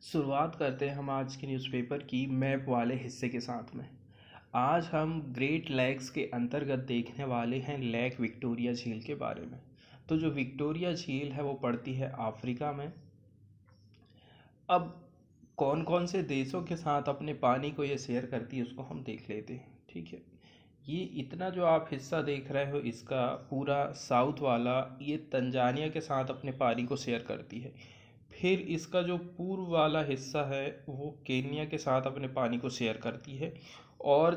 शुरुआत करते हैं हम आज के न्यूज़पेपर की मैप वाले हिस्से के साथ में। आज हम ग्रेट लेक्स के अंतर्गत देखने वाले हैं लेक विक्टोरिया झील के बारे में। तो जो विक्टोरिया झील है वो पड़ती है अफ्रीका में। अब कौन कौन से देशों के साथ अपने पानी को ये शेयर करती है उसको हम देख लेते हैं। ठीक है, ये इतना जो आप हिस्सा देख रहे हो इसका पूरा साउथ वाला ये तंजानिया के साथ अपने पानी को शेयर करती है। फिर इसका जो पूर्व वाला हिस्सा है वो केन्या के साथ अपने पानी को शेयर करती है। और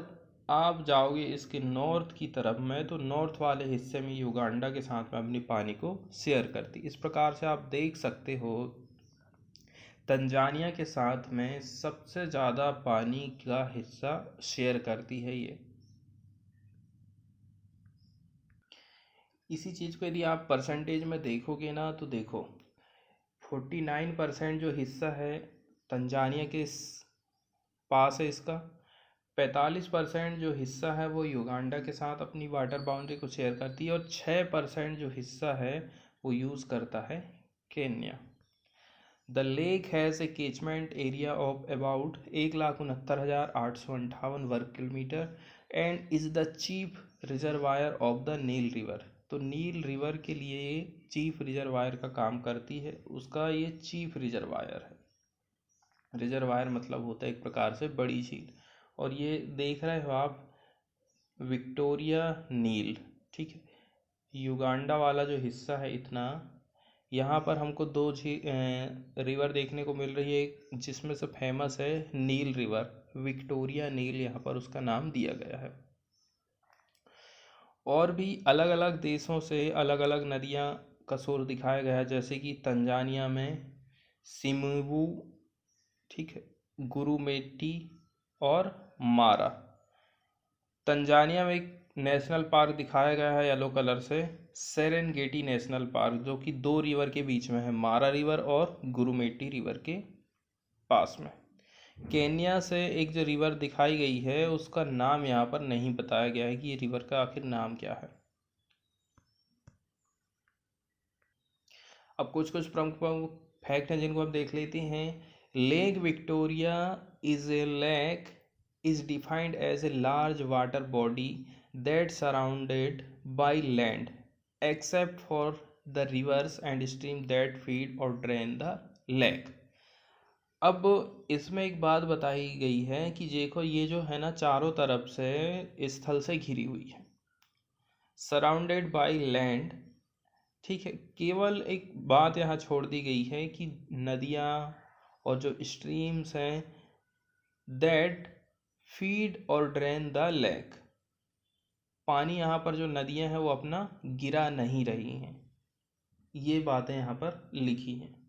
आप जाओगे इसके नॉर्थ की तरफ में तो नॉर्थ वाले हिस्से में युगांडा के साथ में अपनी पानी को शेयर करती। इस प्रकार से आप देख सकते हो तंजानिया के साथ में सबसे ज़्यादा पानी का हिस्सा शेयर करती है ये। इसी चीज़ को यदि आप परसेंटेज में देखोगे ना तो देखो 49% जो हिस्सा है तंजानिया के पास है इसका। 45% जो हिस्सा है वो युगांडा के साथ अपनी वाटर बाउंड्री को शेयर करती है और 6% जो हिस्सा है वो यूज़ करता है Kenya. The lake has a catchment area of about 1,69,858 वर्ग kilometre and is the chief reservoir of the Nile river. तो नील रिवर के लिए ये चीफ रिजर्वायर का काम करती है, उसका ये चीफ रिजर्वायर है। रिजर्वायर मतलब होता है एक प्रकार से बड़ी झील। और ये देख रहे हो आप विक्टोरिया नील। ठीक है, युगांडा वाला जो हिस्सा है इतना, यहाँ पर हमको दो रिवर देखने को मिल रही है, एक जिसमें से फेमस है नील रिवर, विक्टोरिया नील यहाँ पर उसका नाम दिया गया है। और भी अलग अलग देशों से अलग अलग नदियाँ का सोर दिखाया गया है, जैसे कि तंजानिया में सिमुबू, ठीक है, गुरुमेटी और मारा। तंजानिया में एक नेशनल पार्क दिखाया गया है येलो कलर से, सेरेनगेटी नेशनल पार्क, जो कि दो रिवर के बीच में है, मारा रिवर और गुरुमेटी रिवर के पास में। केन्या से एक जो रिवर दिखाई गई है उसका नाम यहाँ पर नहीं बताया गया है कि ये रिवर का आखिर नाम क्या है। अब कुछ कुछ प्रमुख प्रमुख फैक्ट हैं जिनको हम देख लेते हैं। Lake Victoria is a lake is defined as a large water body that surrounded by land except for the rivers and streams that feed or drain the lake। अब इसमें एक बात बताई गई है कि देखो ये जो है ना चारों तरफ से स्थल से घिरी हुई है, सराउंडेड बाय लैंड। ठीक है, केवल एक बात यहाँ छोड़ दी गई है कि नदियाँ और जो स्ट्रीम्स हैं दैट फीड और ड्रेन द लेक, पानी यहाँ पर जो नदियाँ हैं वो अपना गिरा नहीं रही हैं, ये बातें यहाँ पर लिखी हैं।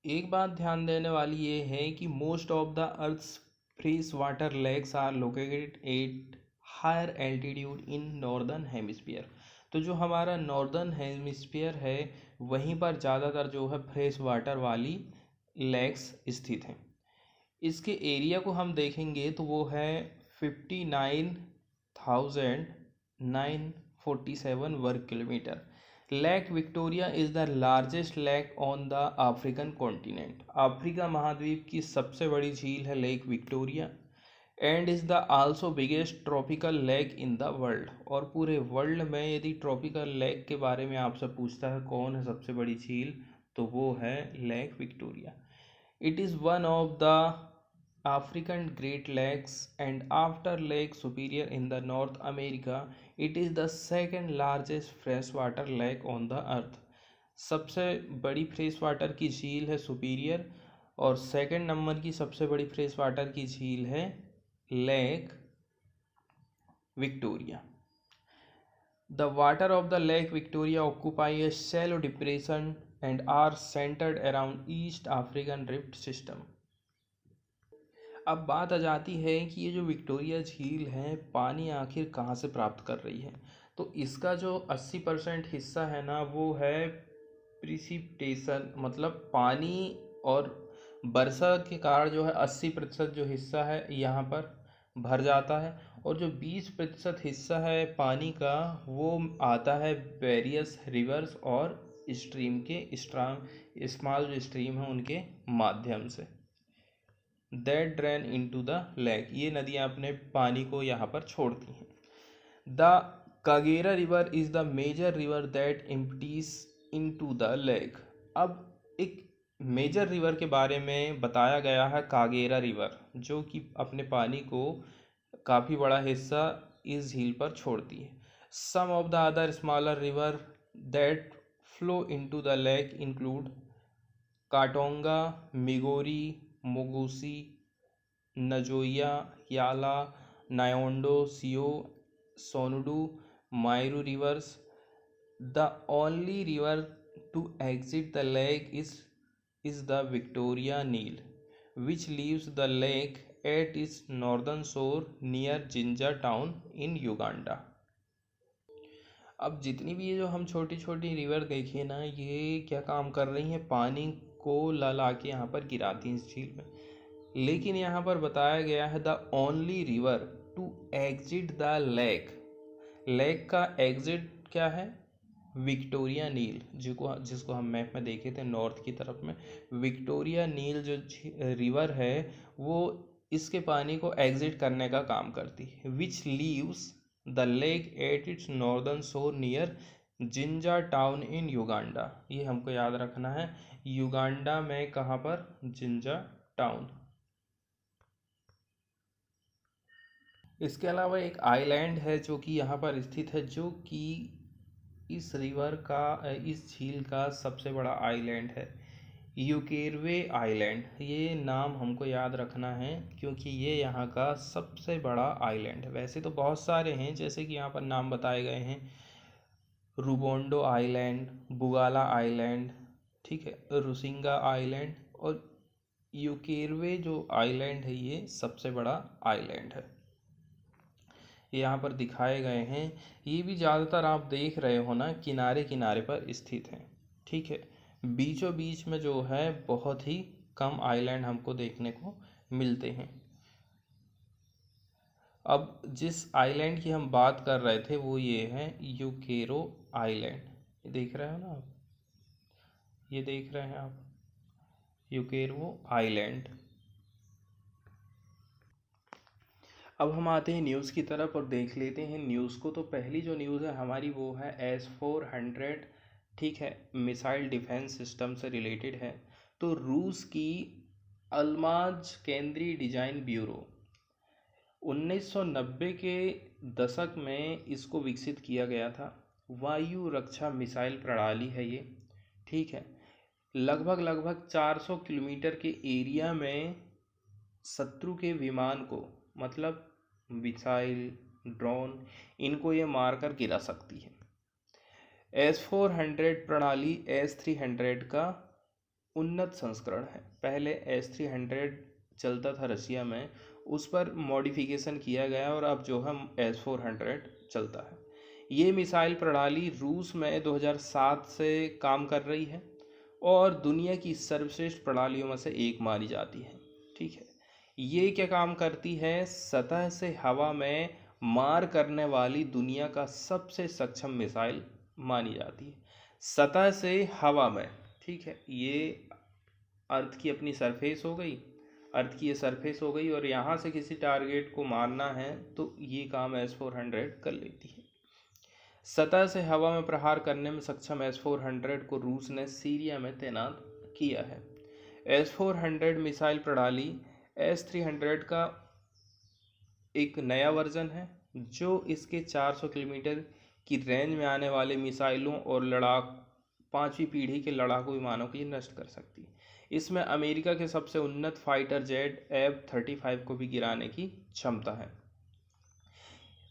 एक बात ध्यान देने वाली ये है कि most of the earth's fresh water lakes are located at higher altitude in northern hemisphere. तो जो हमारा नॉर्दर्न हेमिस्फीयर है वहीं पर ज़्यादातर जो है फ्रेश वाटर वाली लेक्स स्थित हैं। इसके एरिया को हम देखेंगे तो वो है 59,947 वर्ग kilometre. Lake Victoria is the largest lake on the African continent. Africa महाद्वीप की सबसे बड़ी झील है lake Victoria and is the also biggest tropical lake in the world. और पूरे वर्ल्ड में यदि ट्रॉपिकल लेक के बारे में आपसे पूछता है कौन है सबसे बड़ी झील तो वो है lake Victoria. It is one of the African Great Lakes and after Lake Superior in the North America, it is the second largest freshwater lake on the earth। सबसे बड़ी फ्रेश वाटर की झील है सुपीरियर और second number की सबसे बड़ी fresh water की झील है lake Victoria. The water of the Lake Victoria occupy a shallow depression and are centered around East African Rift System। अब बात आ जाती है कि ये जो विक्टोरिया झील है पानी आखिर कहाँ से प्राप्त कर रही है। तो इसका जो 80% हिस्सा है ना वो है प्रिसिपिटेशन, मतलब पानी और वर्षा के कारण जो है 80% जो हिस्सा है यहाँ पर भर जाता है और जो 20% हिस्सा है पानी का वो आता है वेरियस रिवर्स और स्ट्रीम के स्ट्राम स्मॉल जो स्ट्रीम है उनके माध्यम से। That drain into the lake, ये नदियाँ अपने पानी को यहाँ पर छोड़ती हैं। The Kagera river is the major river that empties into the lake. अब एक मेजर रिवर के बारे में बताया गया है, कागेरा रिवर, जो कि अपने पानी को काफ़ी बड़ा हिस्सा इस झील पर छोड़ती है। Some of the other smaller river that flow into the lake include Katonga, Migori, Mogusi, Nzoia, Yala, Nyando, सियो, सोनुडू, मायरू rivers. The only river to exit the lake is the Victoria Nile, which leaves the lake at its northern shore near Jinja town in Uganda. अब जितनी भी ये जो हम छोटी छोटी river देखिए ना, ये क्या काम कर रही हैं, पानी को ला के यहाँ पर गिराती हैं इस झील में। लेकिन यहाँ पर बताया गया है the only river to exit the lake. Lake का एग्जिट क्या है, विक्टोरिया नील, जिसको हम मैप में देखे थे नॉर्थ की तरफ में। विक्टोरिया नील जो रिवर है वो इसके पानी को एग्जिट करने का काम करती है। Which leaves the lake at its northern shore near Jinja town in Uganda. ये हमको याद रखना है, युगांडा में कहाँ पर, जिंजा टाउन। इसके अलावा एक आइलैंड है जो कि यहाँ पर स्थित है, जो कि इस रिवर का, इस झील का सबसे बड़ा आइलैंड है, यूकेरवे आइलैंड। ये नाम हमको याद रखना है क्योंकि ये यहाँ का सबसे बड़ा आइलैंड है। वैसे तो बहुत सारे हैं, जैसे कि यहाँ पर नाम बताए गए हैं, रूबोंडो आइलैंड, बुगाला आइलैंड, ठीक है, रुसिंगा आइलैंड, और यूकेरवे जो आइलैंड है ये सबसे बड़ा आइलैंड है। यहाँ पर दिखाए गए हैं, ये भी ज़्यादातर आप देख रहे हो ना, किनारे किनारे पर स्थित हैं, ठीक है। बीचों बीच में जो है बहुत ही कम आइलैंड हमको देखने को मिलते हैं। अब जिस आइलैंड की हम बात कर रहे थे वो ये है यूकेरो आइलैंड। ये देख रहे हो ना आप, ये देख रहे हैं आप, यूकेरो आइलैंड। अब हम आते हैं न्यूज़ की तरफ और देख लेते हैं न्यूज़ को। तो पहली जो न्यूज़ है हमारी वो है S-400, ठीक है, मिसाइल डिफेंस सिस्टम से रिलेटेड है। तो रूस की अल्माज केंद्रीय डिजाइन ब्यूरो 1990 के दशक में इसको विकसित किया गया था। वायु रक्षा मिसाइल प्रणाली है ये, ठीक है। लगभग 400 किलोमीटर के एरिया में शत्रु के विमान को, मतलब मिसाइल, ड्रोन, इनको ये मारकर गिरा सकती है। S-400 प्रणाली S-300 का उन्नत संस्करण है। पहले S-300 चलता था रसिया में, उस पर मॉडिफिकेशन किया गया और अब जो है S-400 चलता है। ये मिसाइल प्रणाली रूस में 2007 से काम कर रही है और दुनिया की सर्वश्रेष्ठ प्रणालियों में से एक मानी जाती है, ठीक है। ये क्या काम करती है, सतह से हवा में मार करने वाली दुनिया का सबसे सक्षम मिसाइल मानी जाती है। सतह से हवा में, ठीक है, ये अर्थ की अपनी सरफेस हो गई, अर्थ की ये सरफेस हो गई, और यहाँ से किसी टारगेट को मारना है तो ये काम S-400 कर लेती है। सतह से हवा में प्रहार करने में सक्षम S-400 को रूस ने सीरिया में तैनात किया है। S-400 मिसाइल प्रणाली S-300 का एक नया वर्जन है जो इसके 400 किलोमीटर की रेंज में आने वाले मिसाइलों और पांचवी पीढ़ी के लड़ाकू विमानों को ये नष्ट कर सकती है। इसमें अमेरिका के सबसे उन्नत फाइटर जेट F-35 को भी गिराने की क्षमता है।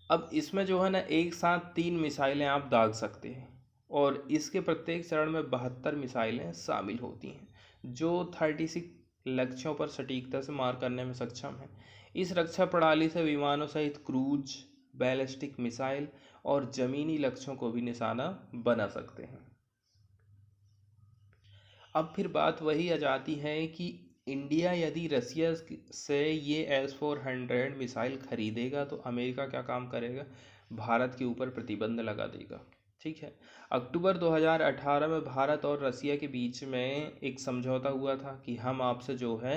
अब इसमें जो है ना, एक साथ 3 मिसाइलें आप दाग सकते हैं और इसके प्रत्येक चरण में 72 मिसाइलें शामिल होती हैं जो 36 लक्ष्यों पर सटीकता से मार करने में सक्षम है। इस रक्षा प्रणाली से विमानों सहित क्रूज, बैलिस्टिक मिसाइल और जमीनी लक्ष्यों को भी निशाना बना सकते हैं। अब फिर बात वही आ जाती है कि इंडिया यदि रसिया से ये S-400 मिसाइल खरीदेगा तो अमेरिका क्या काम करेगा, भारत के ऊपर प्रतिबंध लगा देगा। ठीक है। अक्टूबर 2018 में भारत और रसिया के बीच में एक समझौता हुआ था कि हम आपसे जो है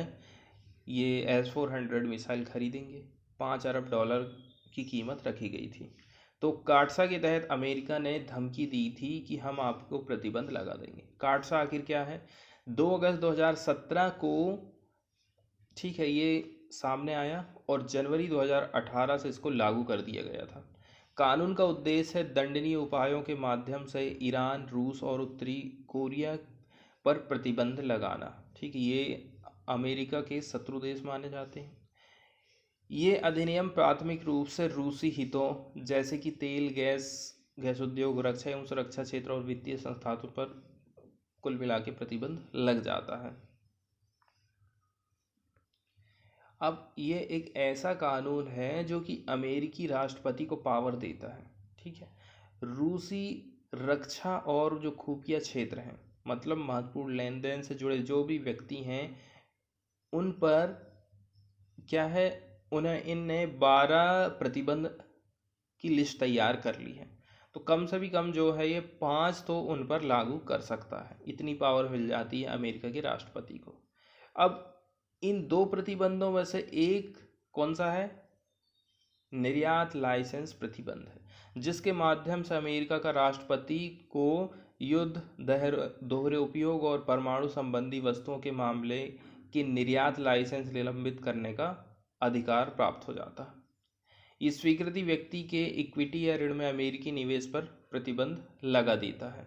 ये S-400 मिसाइल खरीदेंगे। $5 अरब की कीमत रखी गई थी। तो काटसा के तहत अमेरिका ने धमकी दी थी कि हम आपको प्रतिबंध लगा देंगे। काटसा आखिर क्या है? 2 अगस्त 2017 को, ठीक है, ये सामने आया और जनवरी 2018 से इसको लागू कर दिया गया था। कानून का उद्देश्य है दंडनीय उपायों के माध्यम से ईरान, रूस और उत्तरी कोरिया पर प्रतिबंध लगाना। ठीक है, ये अमेरिका के शत्रु देश माने जाते हैं। ये अधिनियम प्राथमिक रूप से रूसी हितों जैसे कि तेल, गैस उद्योग, रक्षा एवं सुरक्षा क्षेत्र और वित्तीय संस्थानों पर कुल मिला के प्रतिबंध लग जाता है। अब ये एक ऐसा कानून है जो कि अमेरिकी राष्ट्रपति को पावर देता है। ठीक है, रूसी रक्षा और जो खुफिया क्षेत्र हैं, मतलब महत्वपूर्ण लेन देन से जुड़े जो भी व्यक्ति हैं, उन पर क्या है, उन्हें इनने 12 प्रतिबंध की लिस्ट तैयार कर ली है। तो कम से भी कम जो है ये 5 तो उन पर लागू कर सकता है। इतनी पावर मिल जाती है अमेरिका के राष्ट्रपति को। अब इन 2 प्रतिबंधों में से एक कौन सा है? निर्यात लाइसेंस प्रतिबंध है, जिसके माध्यम से अमेरिका का राष्ट्रपति को युद्ध, दोहरे उपयोग और परमाणु संबंधी वस्तुओं के मामले के निर्यात लाइसेंस निलंबित करने का अधिकार प्राप्त हो जाता है। इस स्वीकृति व्यक्ति के इक्विटी या ऋण में अमेरिकी निवेश पर प्रतिबंध लगा देता है।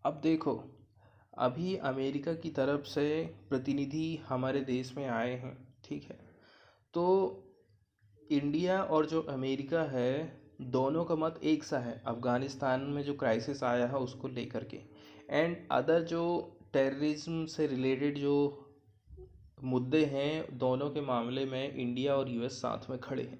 अब देखो, अभी अमेरिका की तरफ से प्रतिनिधि हमारे देश में आए हैं। ठीक है, तो इंडिया और जो अमेरिका है, दोनों का मत एक सा है अफ़गानिस्तान में जो क्राइसिस आया है उसको लेकर के, एंड अदर जो टेररिज्म से रिलेटेड जो मुद्दे हैं, दोनों के मामले में इंडिया और यूएस साथ में खड़े हैं।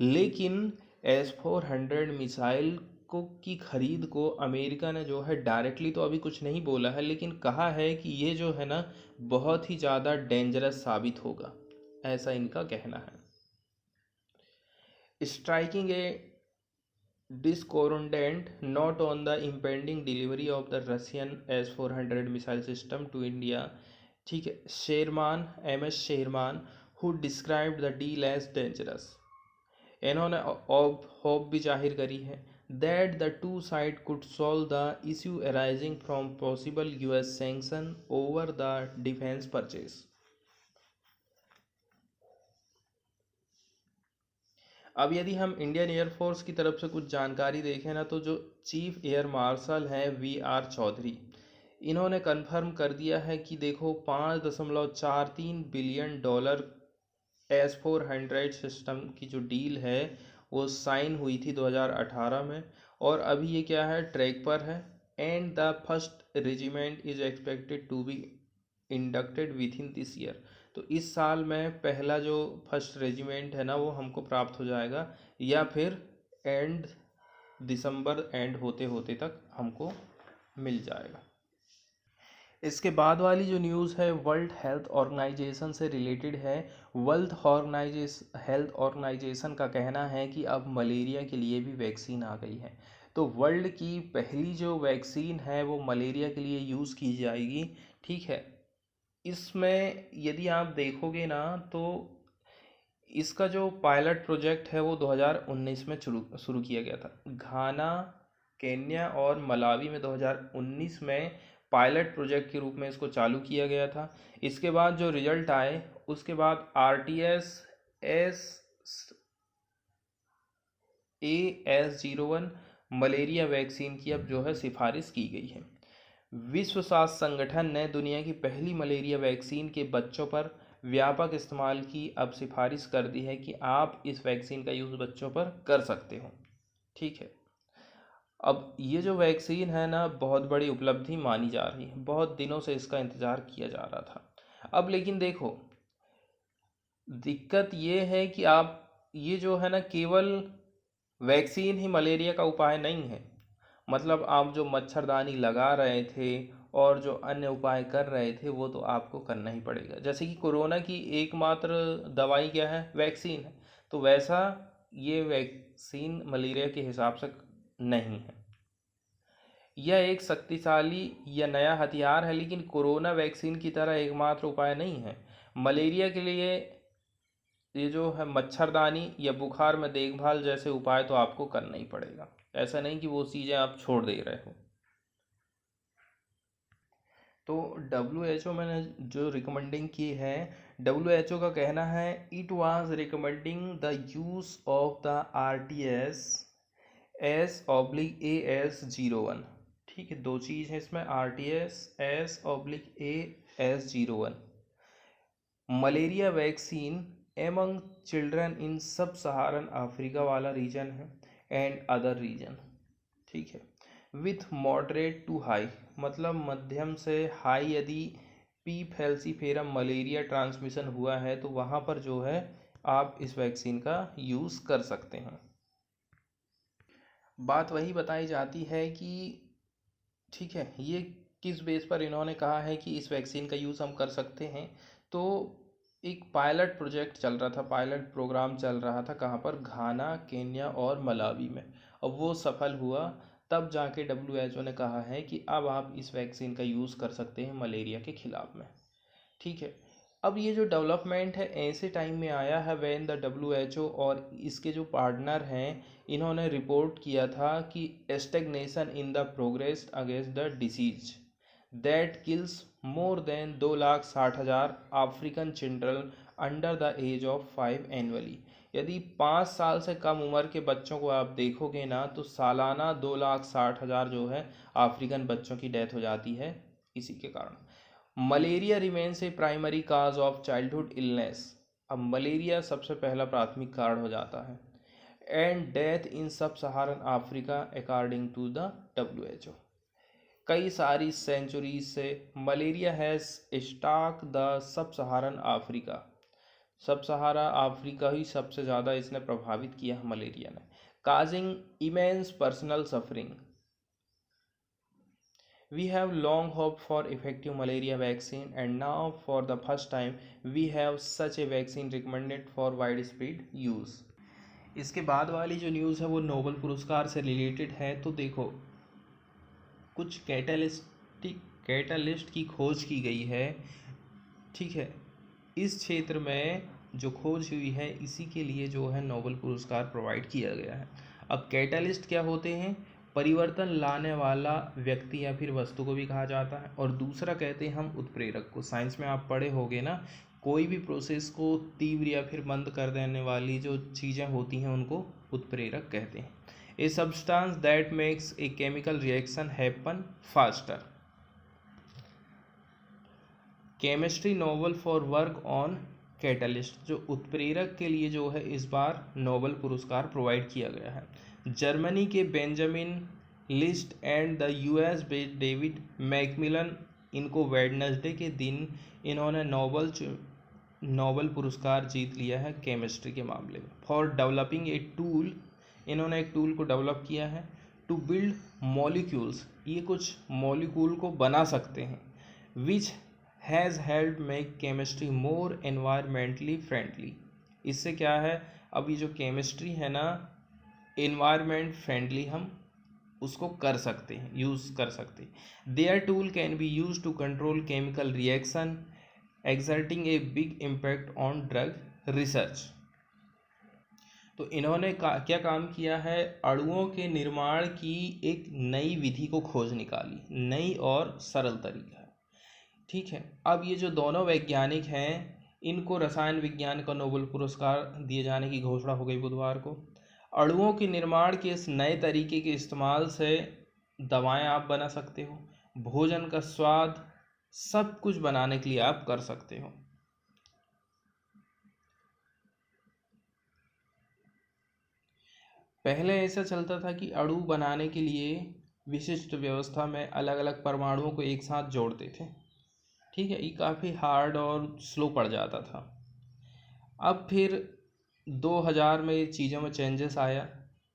लेकिन S-400 मिसाइल को की खरीद को अमेरिका ने जो है डायरेक्टली तो अभी कुछ नहीं बोला है, लेकिन कहा है कि ये जो है ना बहुत ही ज़्यादा डेंजरस साबित होगा, ऐसा इनका कहना है। striking a discordant note on the impending delivery of the Russian S-400 missile system to India, ठीक है, MS Sherman who described the deal as dangerous, इन्होंने होप भी जाहिर करी है that the two sides could solve the issue arising from possible US sanction over the defense purchase। अब यदि हम इंडियन एयरफोर्स की तरफ से कुछ जानकारी देखें ना, तो जो चीफ एयर मार्शल हैं VR चौधरी, इन्होंने कंफर्म कर दिया है कि देखो $5.43 बिलियन S-400 सिस्टम की जो डील है वो साइन हुई थी 2018 में, और अभी ये क्या है, ट्रैक पर है। And the first regiment is expected to be inducted within this year. तो इस साल में पहला जो फर्स्ट रेजिमेंट है ना वो हमको प्राप्त हो जाएगा, या फिर एंड दिसंबर एंड होते होते तक हमको मिल जाएगा। इसके बाद वाली जो न्यूज़ है वर्ल्ड हेल्थ ऑर्गेनाइजेशन से रिलेटेड है। हेल्थ ऑर्गेनाइजेशन का कहना है कि अब मलेरिया के लिए भी वैक्सीन आ गई है। तो वर्ल्ड की पहली जो वैक्सीन है वो मलेरिया के लिए यूज़ की जाएगी। ठीक है, इसमें यदि आप देखोगे ना तो इसका जो पायलट प्रोजेक्ट है वो 2019 में शुरू किया गया था। घाना, केन्या और मलावी में 2019 में पायलट प्रोजेक्ट के रूप में इसको चालू किया गया था। इसके बाद जो रिजल्ट आए उसके बाद AS01 मलेरिया वैक्सीन की अब जो है सिफारिश की गई है। विश्व स्वास्थ्य संगठन ने दुनिया की पहली मलेरिया वैक्सीन के बच्चों पर व्यापक इस्तेमाल की अब सिफारिश कर दी है कि आप इस वैक्सीन का यूज़ बच्चों पर कर सकते हो। ठीक है, अब ये जो वैक्सीन है ना बहुत बड़ी उपलब्धि मानी जा रही है, बहुत दिनों से इसका इंतज़ार किया जा रहा था। अब लेकिन देखो, दिक्कत ये है कि आप ये जो है ना केवल वैक्सीन ही मलेरिया का उपाय नहीं है। मतलब आप जो मच्छरदानी लगा रहे थे और जो अन्य उपाय कर रहे थे वो तो आपको करना ही पड़ेगा। जैसे कि कोरोना की एकमात्र दवाई क्या है, वैक्सीन है। तो वैसा ये वैक्सीन मलेरिया के हिसाब से नहीं है। यह एक शक्तिशाली या नया हथियार है, लेकिन कोरोना वैक्सीन की तरह एकमात्र उपाय नहीं है। मलेरिया के लिए ये जो है मच्छरदानी या बुखार में देखभाल जैसे उपाय तो आपको करना ही पड़ेगा। ऐसा नहीं कि वो चीज़ें आप छोड़ दे रहे हो। तो WHO मैंने जो रिकमेंडिंग की है, WHO का कहना है it was recommending the use of the RTS S/AS01। ठीक है, दो चीज़ है इसमें, RTS S/AS01 malaria vaccine among children in sub Saharan Africa वाला रीजन है एंड अदर रीजन। ठीक है, विथ मॉडरेट टू हाई, मतलब मध्यम से हाई यदि पी फैल्सीफेरम मलेरिया ट्रांसमिशन हुआ है तो वहाँ पर जो है आप इस वैक्सीन का यूज़ कर सकते हैं। बात वही बताई जाती है कि ठीक है, ये किस बेस पर इन्होंने कहा है कि इस वैक्सीन का यूज़ हम कर सकते हैं। तो एक पायलट प्रोजेक्ट चल रहा था, पायलट प्रोग्राम चल रहा था, कहाँ पर, घाना, केन्या और मलावी में। अब वो सफल हुआ, तब जाके WHO ने कहा है कि अब आप इस वैक्सीन का यूज़ कर सकते हैं मलेरिया के खिलाफ में। ठीक है, अब ये जो डेवलपमेंट है ऐसे टाइम में आया है व्हेन द WHO और इसके जो पार्टनर हैं इन्होंने रिपोर्ट किया था कि stagnation in the progress against the disease that kills more than 2,60,000 African children under the age of 5 annually. यदि 5 साल से कम उम्र के बच्चों को आप देखोगे ना तो सालाना 2,60,000 जो है अफ्रीकन बच्चों की डेथ हो जाती है इसी के कारण। Malaria remains A primary cause of childhood illness. अब मलेरिया सबसे पहला प्राथमिक कारण हो जाता है and death in sub Saharan Africa according to the WHO। कई सारी सेंचुरीज से malaria has stock the sub Saharan Africa. सब सहारा अफ्रीका ही सबसे ज़्यादा इसने प्रभावित किया मलेरिया ने, causing immense personal suffering. We have long hoped for effective malaria vaccine and now for the first time we have such a vaccine recommended for widespread use। इसके बाद वाली जो न्यूज़ है वो नोबेल पुरस्कार से रिलेटेड है। तो देखो, कुछ कैटालिस्ट की खोज की गई है। ठीक है, इस क्षेत्र में जो खोज हुई है इसी के लिए जो है नोबेल पुरस्कार प्रोवाइड किया गया है। अब कैटालिस्ट क्या होते हैं? परिवर्तन लाने वाला व्यक्ति या फिर वस्तु को भी कहा जाता है, और दूसरा कहते हैं हम उत्प्रेरक को। साइंस में आप पढ़े होंगे ना, कोई भी प्रोसेस को तीव्र या फिर मंद कर देने वाली जो चीज़ें होती हैं उनको उत्प्रेरक कहते हैं। A substance that makes a chemical reaction happen faster. Chemistry Nobel for work on catalyst, जो उत्प्रेरक के लिए जो है इस बार नोबेल पुरस्कार प्रोवाइड किया गया है। जर्मनी के Benjamin list and the US based David Macmillan, इनको वेडनेसडे के दिन इन्होंने नोबेल पुरस्कार जीत लिया है केमिस्ट्री के मामले में। फॉर डेवलपिंग ए टूल, इन्होंने एक टूल को डेवलप किया है टू बिल्ड मॉलिक्यूल्स, ये कुछ मॉलिक्यूल को बना सकते हैं, which has help make chemistry more environmentally friendly. इससे क्या है, अब ये जो केमिस्ट्री है ना, एनवायरमेंट फ्रेंडली हम उसको कर सकते हैं, यूज़ कर सकते हैं। Their tool can be use to control chemical reaction exerting a big impact on drug research. तो इन्होंने क्या काम किया है, अणुओं के निर्माण की एक नई विधि को खोज निकाली, नई और सरल तरीका है। ठीक है, अब ये जो दोनों वैज्ञानिक हैं इनको रसायन विज्ञान का नोबेल पुरस्कार दिए जाने की घोषणा हो गई बुधवार को। अणुओं के निर्माण के इस नए तरीके के इस्तेमाल से दवाएं आप बना सकते हो, भोजन का स्वाद, सब कुछ बनाने के लिए आप कर सकते हो। पहले ऐसा चलता था कि अणु बनाने के लिए विशिष्ट व्यवस्था में अलग अलग परमाणुओं को एक साथ जोड़ते थे। ठीक है, ये काफ़ी हार्ड और स्लो पड़ जाता था। अब फिर 2000 में ये चीज़ों में चेंजेस आया।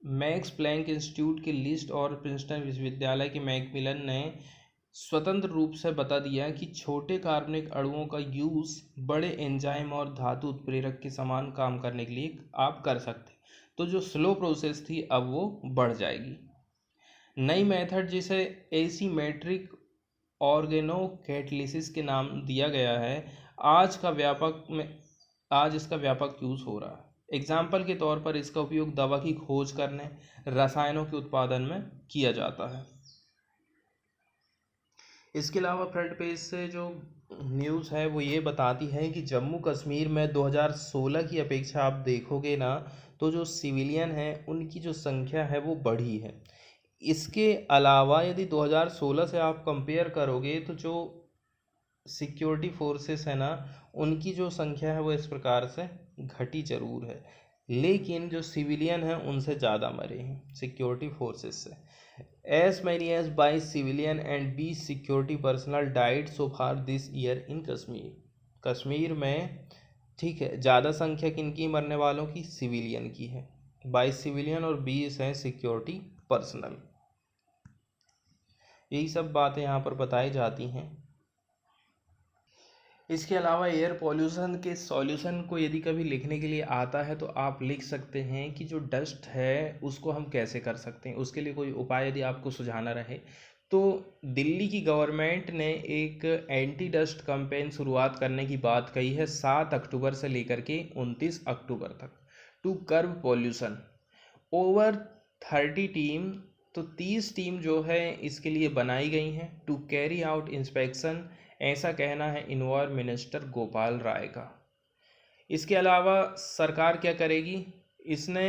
मैक्स प्लैंक इंस्टीट्यूट की लिस्ट और प्रिंसटन विश्वविद्यालय के मैकमिलन ने स्वतंत्र रूप से बता दिया कि छोटे कार्बनिक अणुओं का यूज़ बड़े एंजाइम और धातु उत्प्रेरक के समान काम करने के लिए आप कर सकते। तो जो स्लो प्रोसेस थी अब वो बढ़ जाएगी। नई मेथड जिसे एसीमेट्रिक ऑर्गेनोकैटालिसिस के नाम दिया गया है, आज इसका व्यापक यूज़ हो रहा है। एग्जाम्पल के तौर पर इसका उपयोग दवा की खोज करने, रसायनों के उत्पादन में किया जाता है। इसके अलावा फ्रंट पेज से जो न्यूज़ है वो ये बताती है कि जम्मू कश्मीर में 2016 की अपेक्षा आप देखोगे ना, तो जो सिविलियन हैं उनकी जो संख्या है वो बढ़ी है। इसके अलावा यदि 2016 से आप कंपेयर करोगे तो जो सिक्योरिटी फोर्सेस है ना, उनकी जो संख्या है वो इस प्रकार से घटी जरूर है, लेकिन जो सिविलियन हैं उनसे ज़्यादा मरे हैं सिक्योरिटी फोर्सेस से। As many as 22 civilian and 20 security personnel died so far this year in Kashmir. Kashmir में ठीक है ज़्यादा संख्या किनकी मरने वालों की, सिविलियन की है। 22 सिविलियन और 20 हैं सिक्योरिटी पर्सनल। यही सब बातें यहाँ पर बताई जाती हैं। इसके अलावा एयर पॉल्यूशन के सॉल्यूशन को यदि कभी लिखने के लिए आता है तो आप लिख सकते हैं कि जो डस्ट है उसको हम कैसे कर सकते हैं, उसके लिए कोई उपाय यदि आपको सुझाना रहे तो दिल्ली की गवर्नमेंट ने एक एंटी डस्ट कैंपेन शुरुआत करने की बात कही है 7 अक्टूबर से लेकर के 29 अक्टूबर तक, to curb pollution. Over 30 team, तो 30 टीम जो है इसके लिए बनाई गई हैं टू कैरी आउट इंस्पेक्शन, ऐसा कहना है इन्वायर मिनिस्टर गोपाल राय का। इसके अलावा सरकार क्या करेगी, इसने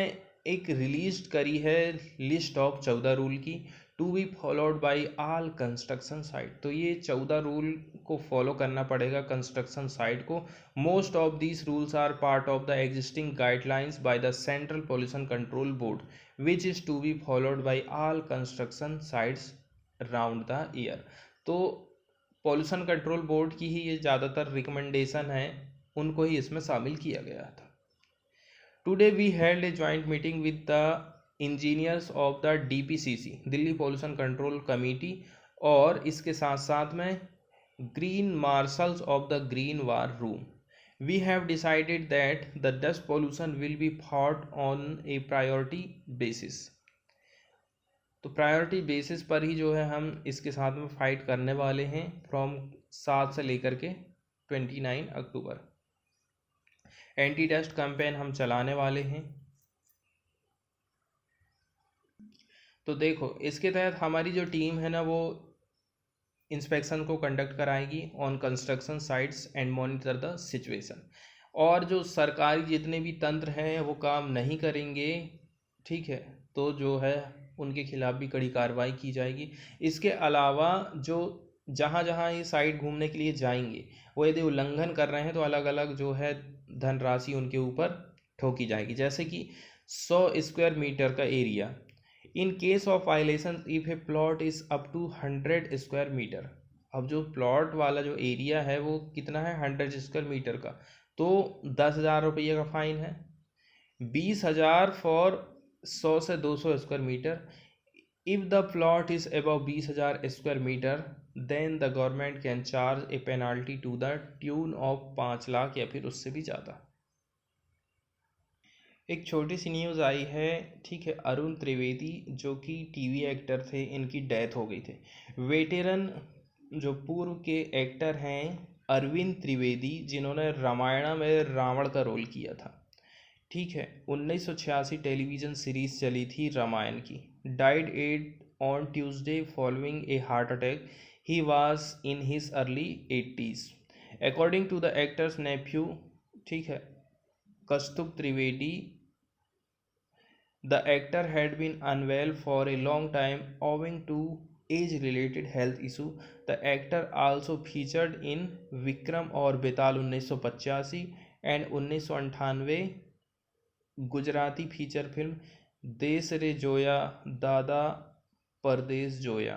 एक रिलीज करी है लिस्ट ऑफ 14 रूल की, to be followed by all construction site. तो ये 14 रूल को फॉलो करना पड़ेगा कंस्ट्रक्शन साइट को। Most of these rules are part of the existing guidelines by the central pollution control board which is to be followed by all construction sites round the year. तो pollution control board की ही ये ज़्यादातर recommendation है, उनको ही इसमें शामिल किया गया था। Today we held a joint meeting with the engineers of the DPCC, Delhi pollution control committee, और इसके साथ साथ में green marshals of the green war room. We have decided that the dust pollution will be fought on a priority basis. तो priority basis पर ही जो है हम इसके साथ में फाइट करने वाले हैं फ्रॉम 7 से लेकर के 29 अक्टूबर। एंटी डस्ट कैंपेन हम चलाने वाले हैं। तो देखो इसके तहत हमारी जो टीम है ना वो इंस्पेक्शन को कंडक्ट कराएगी on construction sites and monitor the situation. और जो सरकारी जितने भी तंत्र हैं वो काम नहीं करेंगे, ठीक है, तो जो है उनके खिलाफ भी कड़ी कार्रवाई की जाएगी। इसके अलावा जो जहाँ जहाँ ये साइट घूमने के लिए जाएंगे वो यदि उल्लंघन कर रहे हैं तो अलग अलग जो है धनराशि उनके ऊपर ठोकी जाएगी। जैसे कि 100 स्क्वायर मीटर का area, in case of violation if a plot is up to 100 square metre. अब जो प्लॉट वाला जो एरिया है वो कितना है, 100 स्क्वायर मीटर का, तो 10,000 रुपये का फाइन है। 20,000 फॉर 100 से 200 square metre. If the plot is above 20,000 square metre then the government can charge a penalty to the tune of 5 lakh या फिर उससे भी ज़्यादा। एक छोटी सी न्यूज़ आई है, ठीक है, अरुण त्रिवेदी जो कि टीवी एक्टर थे, इनकी डेथ हो गई थी। वेटेरन जो पूर्व के एक्टर हैं अरविंद त्रिवेदी, जिन्होंने रामायण में रावण का रोल किया था, ठीक है, 1986 टेलीविज़न सीरीज चली थी रामायण की। Died at on Tuesday following a heart attack. He was in his early 80s according to the actor's nephew, ठीक है, कस्तुभ Trivedi. The actor had been unwell for a long time owing to age-related health issue. The actor also featured in Vikram और बेताल 1985 and 1998 Gujarati feature film देश रे जोया दादा परदेस जोया।